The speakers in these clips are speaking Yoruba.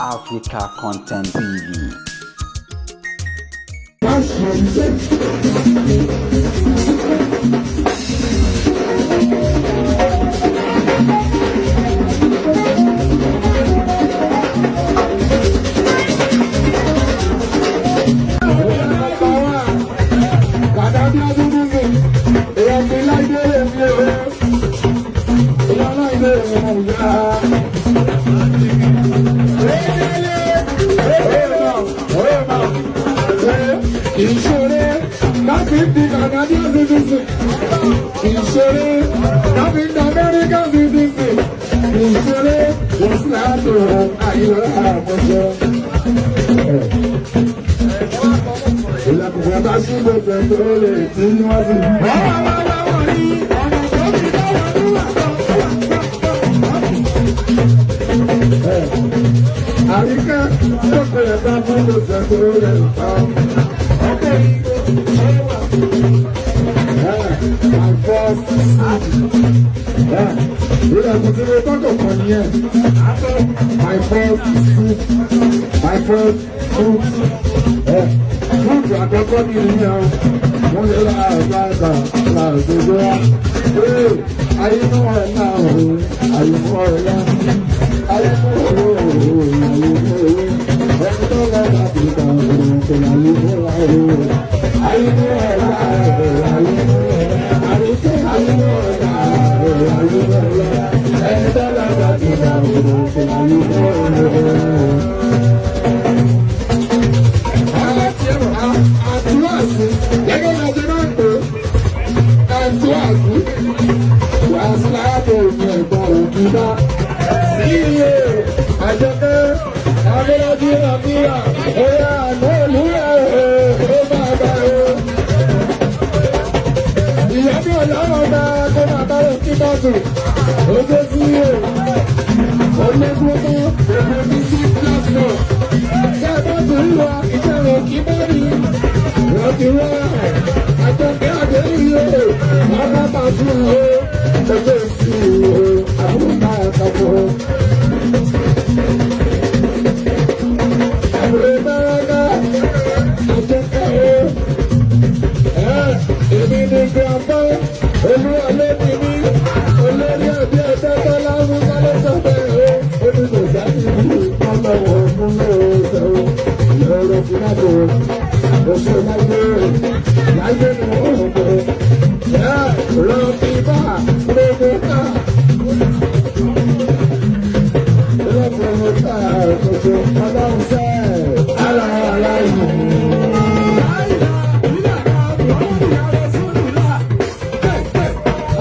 Africa Content TV. Ìṣeré láti di Canadian citizen. Ìṣeré láti di American citizen. Ìṣeré ìsìláàtò ayọ̀ àmọ́ṣọ́. Ìlàkùnkùn bá sí gbogbo tó lè tí wọ́n sì. Àríkà tó pẹ̀lẹ̀ bá fún gbogbo tó lè pa. My first fruit. Fruit àkọ́kọ́ ní ìlú yẹn. Wọ́n lè ra àgbàgbà láàgbègbè wa. Ayé mú ọ̀rẹ́ náà o, ayé mú ọ̀rẹ́ náà. Ayé mú owó o, ayé mú owó. Ẹni tó lọ láti ta òun kò yà ló mú wa o. Ayé mú ọ̀rẹ́ náà o, ayé mú ọ̀rẹ́ náà. Ayé mú ọ̀rẹ́ náà o, ayé mú ọ̀rẹ́ náà. Ẹni tó lọ láti ta òun kò yà ló mú wa o. Àtúwàsí gẹ́gẹ́ bí ọjọ́ náà pé àtúwàsí wàásù láàbò ní ẹ̀gbọ́n òkú bá sí iye àjẹpẹ́ abẹ́rẹ́dì nàbíyà ẹ̀yà àná olúyà ó bá bá o. Ìyá bí ọ̀làwọ̀ bá kó máa bá lọ sí bọ́ọ̀tù ojú sí iye olóògbé èmi ní sí kíláàsì náà. Ṣé bọ́ọ̀tù ń lọ ìṣẹ̀lẹ̀ kí bọ́ọ̀lì? Ìwọ àtọ̀kẹ́ àdéhìí o, ọba bàtú o, ọjọ́ ìsú o, àbúrò náà kàkọ́. Àbúrò bàràkà àtọ̀kẹ́ o, èmi ní gbàgbọ́, olúwa lóbi ní, olórí ẹbí ẹgbẹ́ tọ́lá ń sáré sọ́bẹ̀ o, ó ní kò sáàtì bí ọlọ́wọ́ fún lóòótọ́ o, ìrọ̀rọ̀ fún àbò. Oṣù láyé láyé ni wọ́n ń bọ̀. Lọ́ọ̀kì bá gbogbo ká. Lọ́ọ̀kì ká oṣù ọlọ́run sẹ́ alára yìí.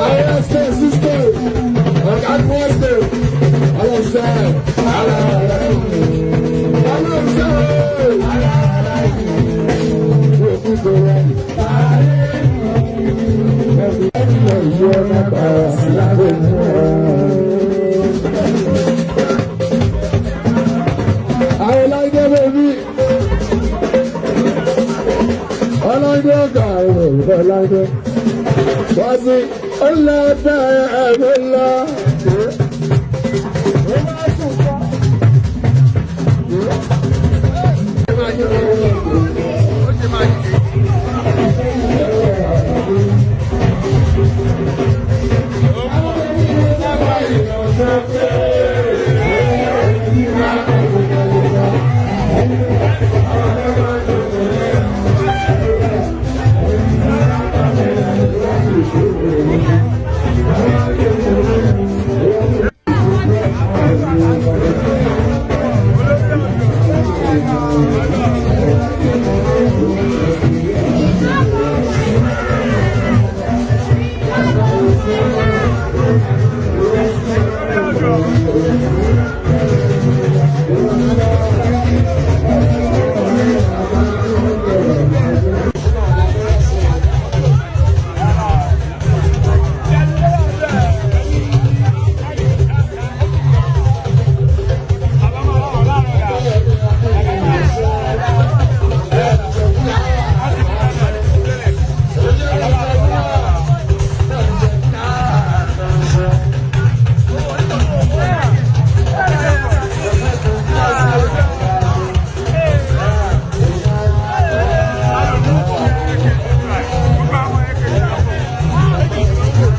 Ayé ṣe sísè ọ̀gá ni wọ́n ṣe ọlọ́run sẹ́ alára yìí. Ọlọ́run sẹ́ alára yìí. I like the baby. I like the guy. I like it. What's it? Allah, Allah.